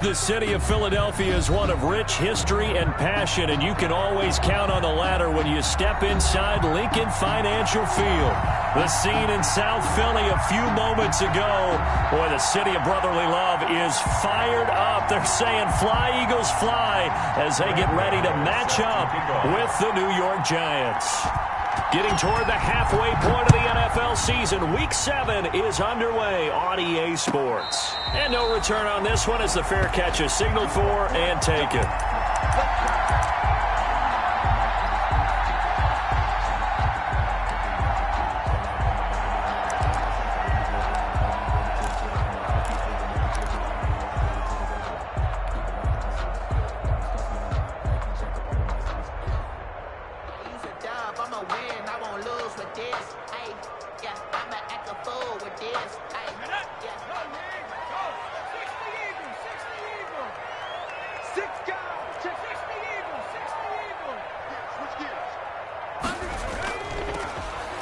The city of Philadelphia is one of rich history and passion, and you can always count on the ladder when you step inside Lincoln Financial Field. The scene in South Philly a few moments ago. Boy, the city of brotherly love is fired up. They're saying, "Fly, Eagles, fly," as they get ready to match up with the New York Giants. Getting toward the halfway point of the NFL season, Week 7 is underway on EA Sports. And no return on this one as the fair catch is signaled for and taken.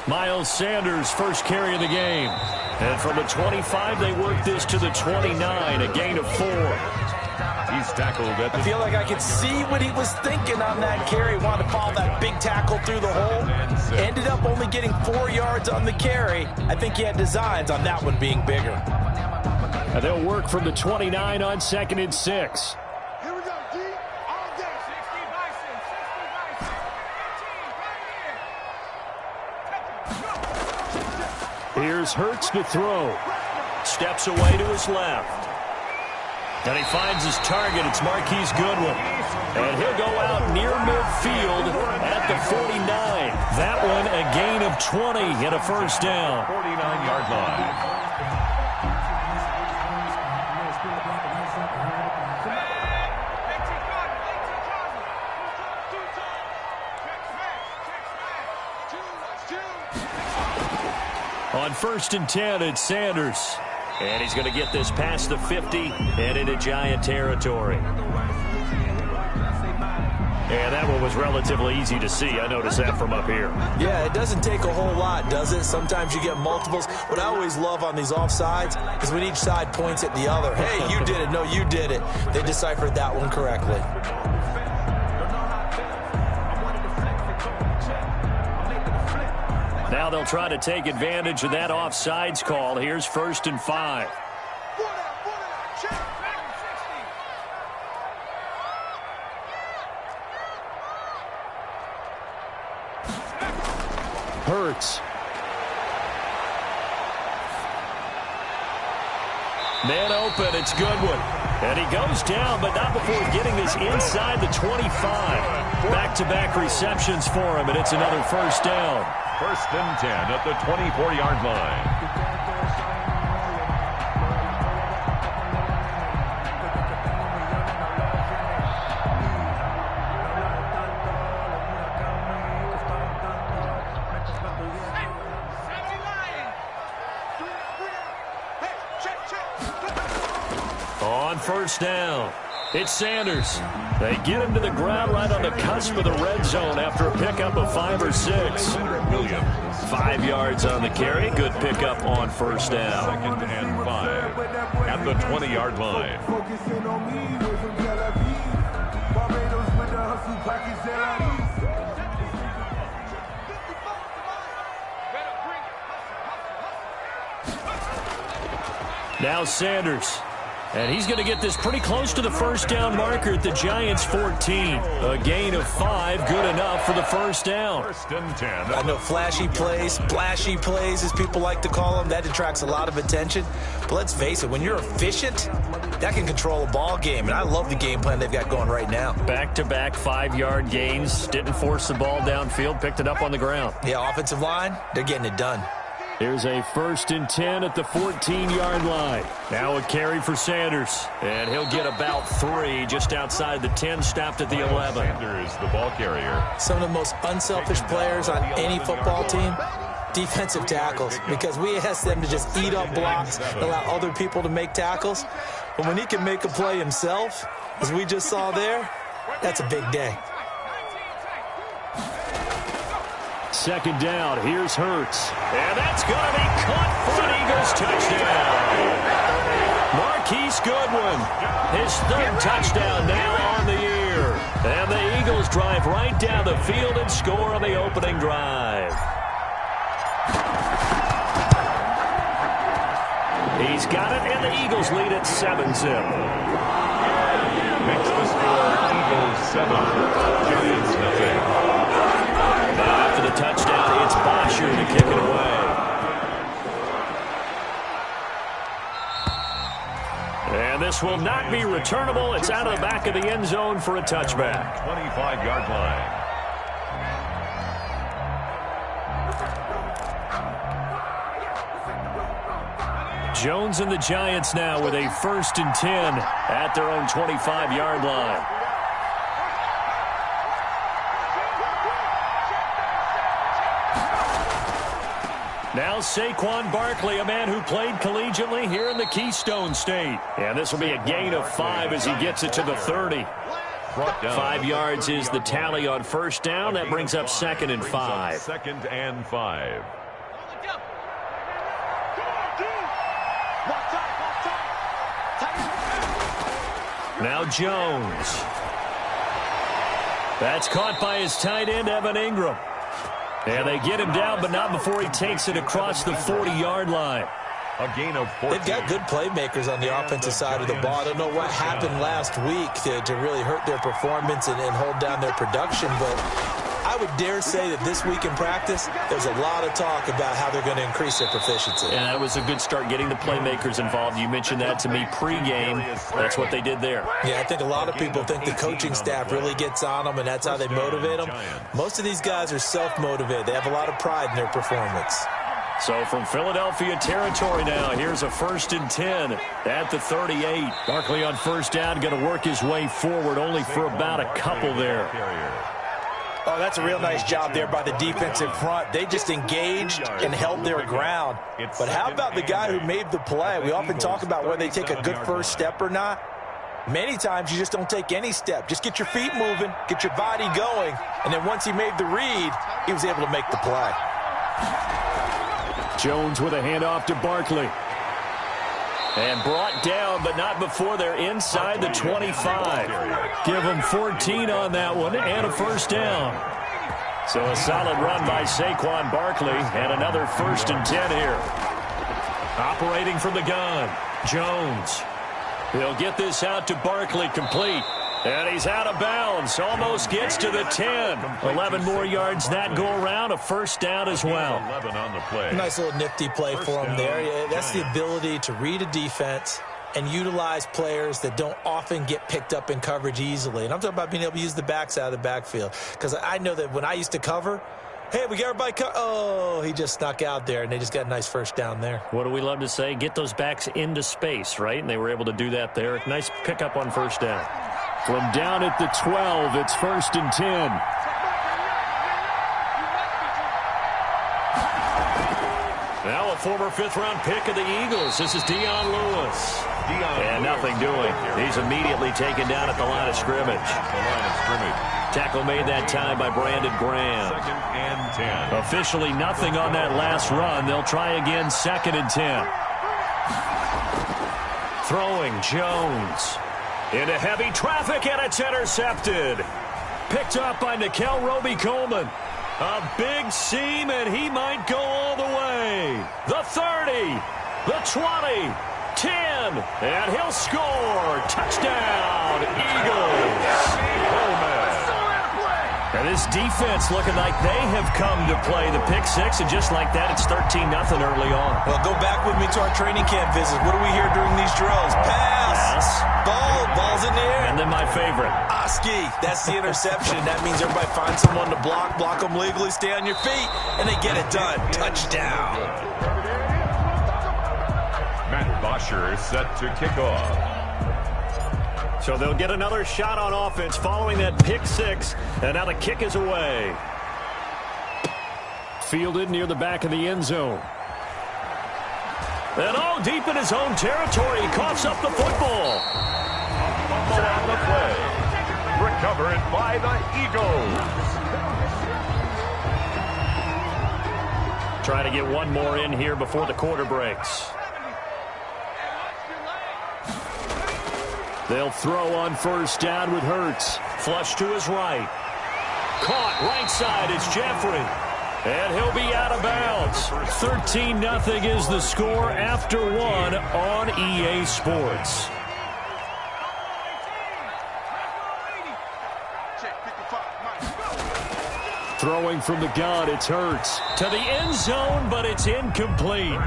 Miles Sanders, first carry of the game. And from the 25, they work this to the 29, a gain of 4. He's tackled at the... I feel like I could see what he was thinking on that carry. Wanted to follow that big tackle through the hole. Ended up only getting 4 yards on the carry. I think he had designs on that one being bigger. And they'll work from the 29 on 2nd and 6. Here's Hurts to throw. Steps away to his left. And he finds his target. It's Marquise Goodwin. And he'll go out near midfield at the 49. That one a gain of 20 and a first down. 49-yard line. On 1st and 10, it's Sanders. And he's going to get this past the 50 and into Giant territory. And that one was relatively easy to see. I noticed that from up here. Yeah, it doesn't take a whole lot, does it? Sometimes you get multiples. What I always love on these offsides is when each side points at the other. Hey, you did it. No, you did it. They deciphered that one correctly. Now they'll try to take advantage of that offsides call. Here's 1st and 5. Hurts. Man open, it's Goodwin. And he goes down, but not before getting this inside the 25. Back-to-back receptions for him, and it's another first down. 1st and 10 at the 24-yard line. On 1st down, it's Sanders. They get him to the ground right on the cusp of the red zone after a pickup of 5 or 6. Williams. 5 yards on the carry. Good pickup on 1st down. 2nd and 5 at the 20-yard line. Now Sanders. And he's going to get this pretty close to the first down marker at the Giants' 14. A gain of 5, good enough for the first down. 1st and 10. I know flashy plays, splashy plays, as people like to call them, that attracts a lot of attention. But let's face it, when you're efficient, that can control a ball game. And I love the game plan they've got going right now. Back-to-back 5-yard gains. Didn't force the ball downfield, picked it up on the ground. Yeah, offensive line, they're getting it done. Here's a 1st and 10 at the 14-yard line. Now a carry for Sanders. And he'll get about 3 just outside the 10, stopped at the 11. Sanders, the ball carrier. Some of the most unselfish players on any football team, defensive tackles, because we ask them to just eat up blocks, allow other people to make tackles. But when he can make a play himself, as we just saw there, that's a big day. 2nd down, here's Hurts. And that's going to be caught for an Eagles touchdown. Marquise Goodwin. His third touchdown now on the year. And the Eagles drive right down the field and score on the opening drive. He's got it, and the Eagles lead at 7-0. Makes the score Eagles 7, Giants nothing. Now after the touchdown, it's Bosher to kick it away. And this will not be returnable. It's out of the back of the end zone for a touchback. 25-yard line. Jones and the Giants now with a 1st and 10 at their own 25-yard line. Now Saquon Barkley, a man who played collegiately here in the Keystone State. And this will be a gain of 5 as he gets it to the 30. 5 yards is the tally on 1st down. That brings up 2nd and 5. 2nd and 5. Now Jones. That's caught by his tight end, Evan Ingram. And they get him down, but not before he takes it across the 40-yard line. A gain of 14. They've got good playmakers on the offensive side of the ball. I don't know what happened last week to really hurt their performance and hold down their production, but I would dare say that this week in practice, there's a lot of talk about how they're going to increase their proficiency. And that was a good start getting the playmakers involved. You mentioned that to me pregame. That's what they did there. Yeah, I think a lot of people think the coaching staff really gets on them, and that's how they motivate them. Most of these guys are self-motivated. They have a lot of pride in their performance. So from Philadelphia territory now, here's a 1st and 10 at the 38. Barkley on 1st down, going to work his way forward only for about a couple there. Oh, that's a real nice job there by the defensive front. They just engaged and held their ground. But how about the guy who made the play? We often talk about whether they take a good first step or not. Many times you just don't take any step. Just get your feet moving, get your body going, and then once he made the read, he was able to make the play. Jones with a handoff to Barkley. And brought down, but not before they're inside the 25. Give them 14 on that one and a 1st down. So a solid run by Saquon Barkley and another 1st and 10 here. Operating from the gun, Jones. He'll get this out to Barkley, complete. And he's out of bounds. Almost gets to the 10. 11 more yards that go around. A 1st down as well. 11 on the play. Nice little nifty play for him there. Yeah, that's the ability to read a defense and utilize players that don't often get picked up in coverage easily. And I'm talking about being able to use the backs out of the backfield. Because I know that when I used to cover, hey, we got everybody oh, he just snuck out there, and they just got a nice 1st down there. What do we love to say? Get those backs into space, right? And they were able to do that there. Nice pickup on 1st down. From down at the 12, it's 1st and 10. Now a former 5th-round pick of the Eagles. This is Dion Lewis. And nothing doing. He's immediately taken down at the line of scrimmage. Tackle made that time by Brandon Graham. 2nd and 10. Officially nothing on that last run. They'll try again, 2nd and 10. Throwing Jones. Into heavy traffic, and it's intercepted. Picked up by Nickel Roby-Coleman. A big seam, and he might go all the way. The 30, the 20, 10, and he'll score. Touchdown, Eagles. And this defense looking like they have come to play the pick 6, and just like that, it's 13-0 early on. Well, go back with me to our training camp visit. What do we hear during these drills? Pass. Ball's in the air. And then my favorite. Oski. That's the interception. That means everybody finds someone to block them legally, stay on your feet, and they get it done. Touchdown. Matt Bosher is set to kick off. So they'll get another shot on offense following that pick 6, and now the kick is away. Fielded near the back of the end zone. And all deep in his own territory, he coughs up the football. Fumble on the play. Recovered by the Eagles. Trying to get one more in here before the quarter breaks. They'll throw on first down with Hurts. Flush to his right. Caught right side. It's Jeffrey. And he'll be out of bounds. 13-0 is the score after one on EA Sports. Throwing from the gun, it's Hurts. To the end zone, but it's incomplete.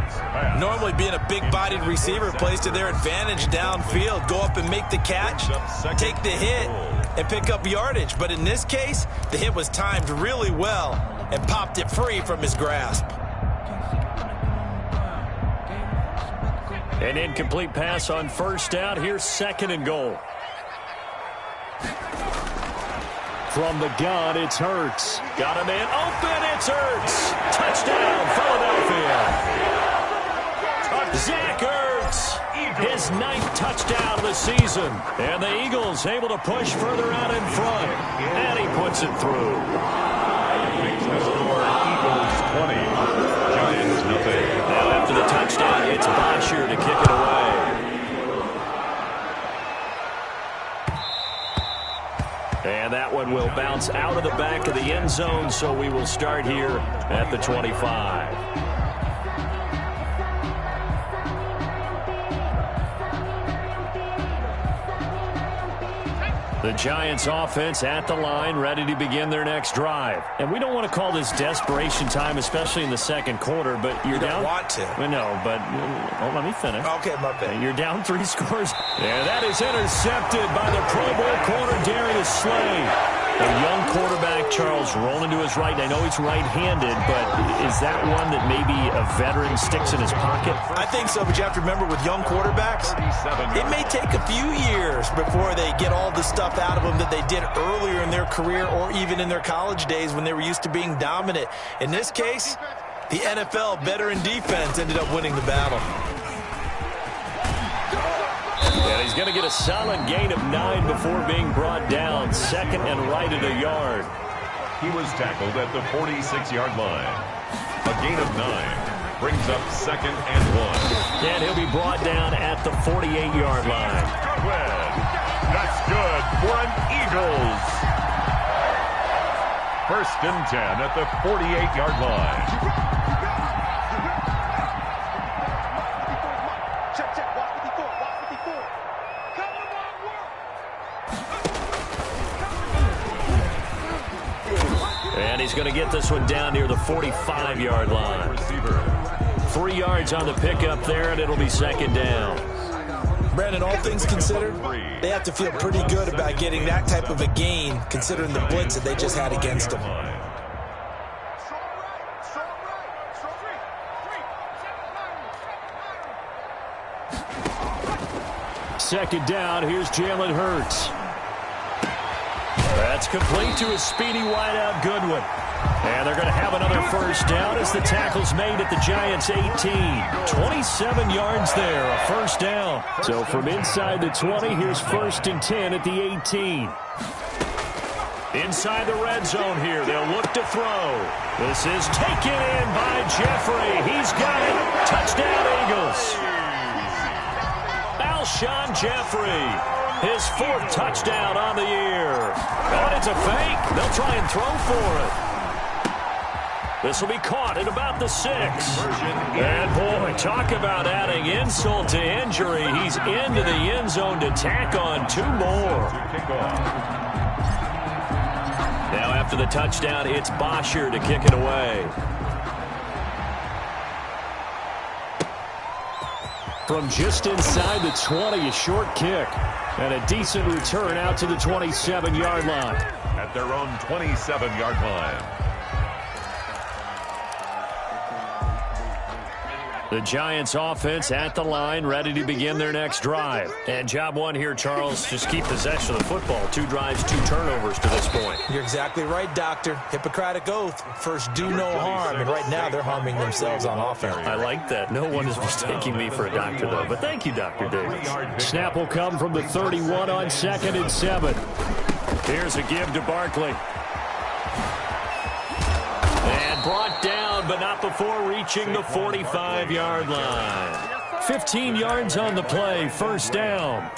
Normally being a big-bodied receiver plays to their advantage downfield. Go up and make the catch, take the hit, and pick up yardage. But in this case, the hit was timed really well and popped it free from his grasp. An incomplete pass on first down. Here's 2nd and goal. From the gun, it's Hurts. Got a man open, it's Hurts. Touchdown, Philadelphia. Zach Ertz, his 9th touchdown of the season. And the Eagles able to push further out in front. And he puts it through. Makes the score Eagles 20, Giants nothing. Now after the touchdown, it's Bosher to kick it away. And that one will bounce out of the back of the end zone, so we will start here at the 25. The Giants offense at the line, ready to begin their next drive. And we don't want to call this desperation time, especially in the second quarter, but you're down. You don't want to. No, but let me finish. Okay, my bad. You're down 3 scores. And that is intercepted by the Pro Bowl corner, Darius Slay. A young quarterback, Charles, rolling to his right. I know he's right-handed, but is that one that maybe a veteran sticks in his pocket? I think so, but you have to remember with young quarterbacks, it may take a few years before they get all the stuff out of them that they did earlier in their career or even in their college days when they were used to being dominant. In this case, the NFL veteran defense ended up winning the battle. And he's going to get a solid gain of 9 before being brought down. 2nd and right at a yard. He was tackled at the 46-yard line. A gain of 9 brings up 2nd and 1. And he'll be brought down at the 48-yard line. That's good for an Eagles. 1st and 10 at the 48-yard line. And he's going to get this one down near the 45-yard line. 3 yards on the pickup there, and it'll be 2nd down. Brandon, all things considered, they have to feel pretty good about getting that type of a gain, considering the blitz that they just had against them. 2nd down, here's Jalen Hurts. That's complete to a speedy wideout Goodwin. And they're going to have another first down as the tackle's made at the Giants' 18. 27 yards there, a first down. So from inside the 20, here's 1st and 10 at the 18. Inside the red zone here, they'll look to throw. This is taken in by Jeffrey. He's got it. Touchdown, Eagles. Alshon Jeffrey. His 4th touchdown on the year. Oh, it's a fake. They'll try and throw for it. This will be caught at about the 6. And boy, talk about adding insult to injury. He's into the end zone to tack on 2 more. Now after the touchdown, it's Bosher to kick it away. From just inside the 20, a short kick. And a decent return out to the 27-yard line. At their own 27-yard line. The Giants offense at the line, ready to begin their next drive. And job one here, Charles, just keep possession of the football. 2 drives, 2 turnovers to this point. You're exactly right, Doctor. Hippocratic oath. First, do no harm. And right now, they're harming themselves on offense. I like that. No one is mistaking me for a doctor, though. But thank you, Dr. Davis. Snap will come from the 31 on 2nd and 7. Here's a give to Barkley. And brought down, but not before reaching the 45-yard line. 15 yards on the play, first down.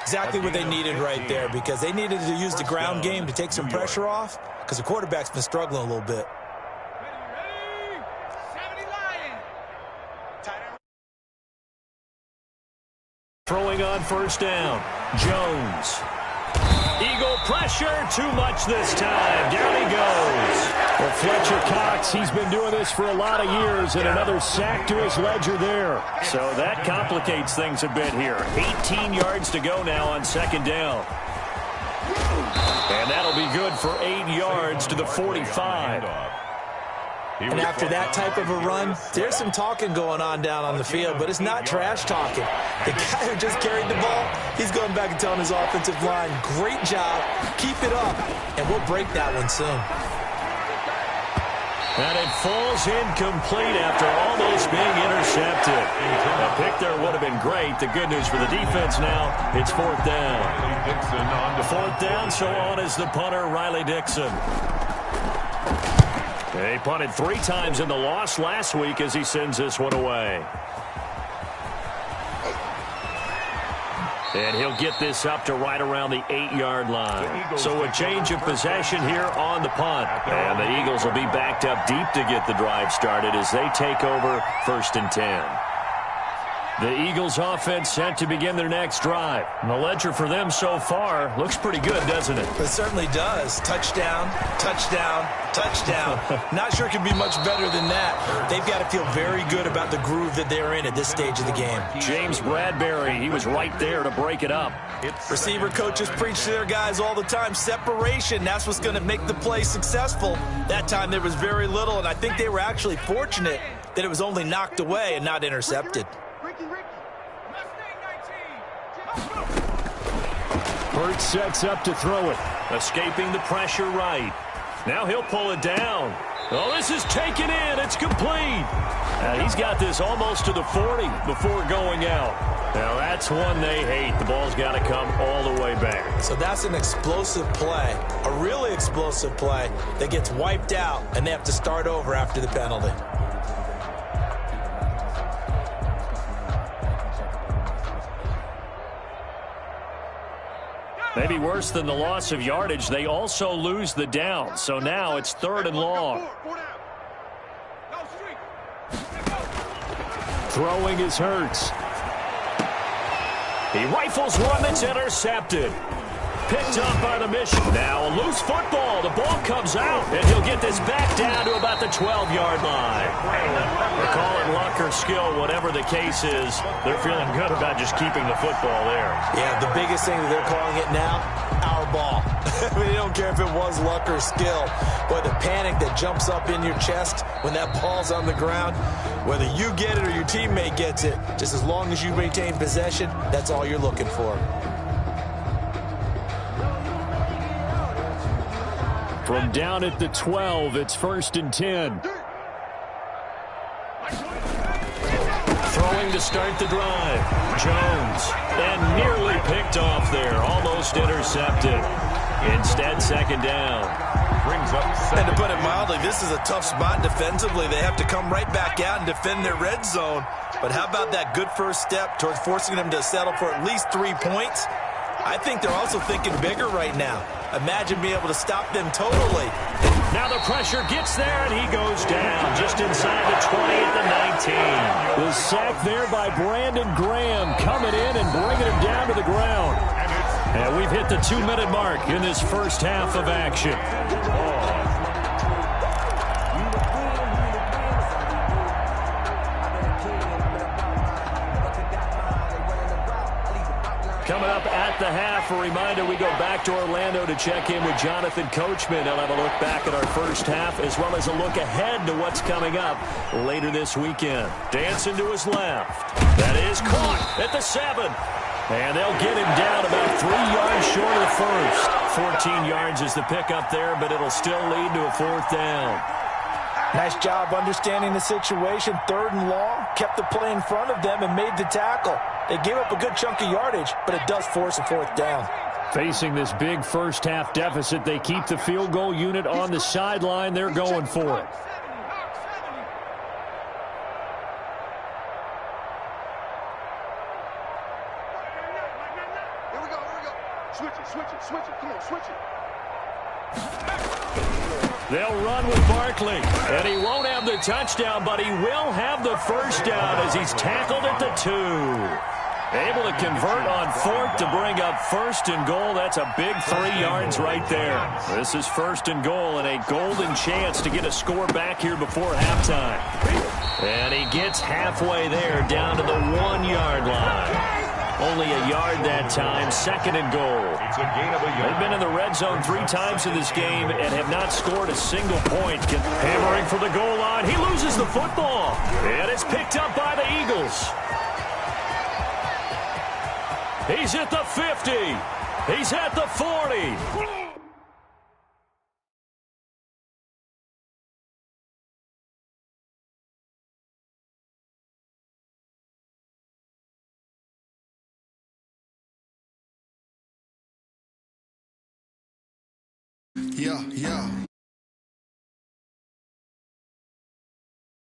Exactly what they needed right there, because they needed to use the ground game to take some pressure off, because the quarterback's been struggling a little bit. Throwing on first down, Jones. Eagle pressure, too much this time. Down he goes. Well, Fletcher Cox, he's been doing this for a lot of years, and another sack to his ledger there. So that complicates things a bit here. 18 yards to go now on second down. And that'll be good for 8 yards to the 45. And after that type of a run, there's some talking going on down on the field, but it's not trash talking. The guy who just carried the ball, he's going back and telling his offensive line, great job, keep it up, and we'll break that one soon. And it falls incomplete after almost being intercepted. A pick there would have been great. The good news for the defense now, it's fourth down. Fourth down, so on is the punter, Riley Dixon. He punted 3 times in the loss last week as he sends this one away. And he'll get this up to right around the 8-yard line. So a change of possession here on the punt. And the Eagles will be backed up deep to get the drive started as they take over 1st and 10. The Eagles offense set to begin their next drive. And the ledger for them so far looks pretty good, doesn't it? It certainly does. Touchdown, touchdown, touchdown. Not sure it can be much better than that. They've got to feel very good about the groove that they're in at this stage of the game. James Bradbury, he was right there to break it up. Receiver coaches preach to their guys all the time. Separation, that's what's going to make the play successful. That time there was very little, and I think they were actually fortunate that it was only knocked away and not intercepted. Burt sets up to throw it. Escaping the pressure right. Now he'll pull it down. Oh, this is taken in. It's complete. He's got this almost to the 40 before going out. Now that's one they hate. The ball's got to come all the way back. So that's an explosive play, a really explosive play that gets wiped out, and they have to start over after the penalty. Maybe worse than the loss of yardage, they also lose the down. So now it's 3rd and long. Throwing is Hurts. He rifles one that's intercepted. Picked up by the mission. Now a loose football. The ball comes out, and he'll get this back down to about the 12-yard line. They call it luck or skill, whatever the case is. They're feeling good about just keeping the football there. Yeah, the biggest thing that they're calling it now, our ball. I mean, they don't care if it was luck or skill. But the panic that jumps up in your chest when that ball's on the ground, whether you get it or your teammate gets it, just as long as you maintain possession, that's all you're looking for. From down at the 12, it's 1st and 10. Throwing to start the drive. Jones. And nearly picked off there. Almost intercepted. Instead, 2nd down. Brings up and to put it mildly, this is a tough spot defensively. They have to come right back out and defend their red zone. But how about that good first step towards forcing them to settle for at least 3 points? I think they're also thinking bigger right now. Imagine being able to stop them totally. Now the pressure gets there, and he goes down just inside the 20 at the 19. The sack there by Brandon Graham coming in and bringing him down to the ground. And we've hit the 2-minute mark in this first half of action. Coming up at the half, a reminder, we go back to Orlando to check in with Jonathan Coachman. He'll have a look back at our first half as well as a look ahead to what's coming up later this weekend. Dancing to his left. That is caught at the 7. And they'll get him down about 3 yards short of the first. 14 yards is the pickup there, but it'll still lead to a 4th down. Nice job understanding the situation. 3rd and long, kept the play in front of them and made the tackle. They gave up a good chunk of yardage, but it does force a 4th down. Facing this big first-half deficit, they keep the field goal unit on the sideline. They're going for it. Here we go. They'll run with Barkley, and he won't have the touchdown, but he will have the first down as he's tackled at the 2. Able to convert on 4th to bring up 1st and goal. That's a big 3 yards right there. This is 1st and goal and a golden chance to get a score back here before halftime. And he gets halfway there down to the 1-yard line. Only a yard that time, 2nd and goal. It's a gain of a yard. They've been in the red zone 3 times in this game and have not scored a single point. Hammering for the goal line. He loses the football. And it's picked up by the Eagles. He's at the 50. He's at the 40. Yeah.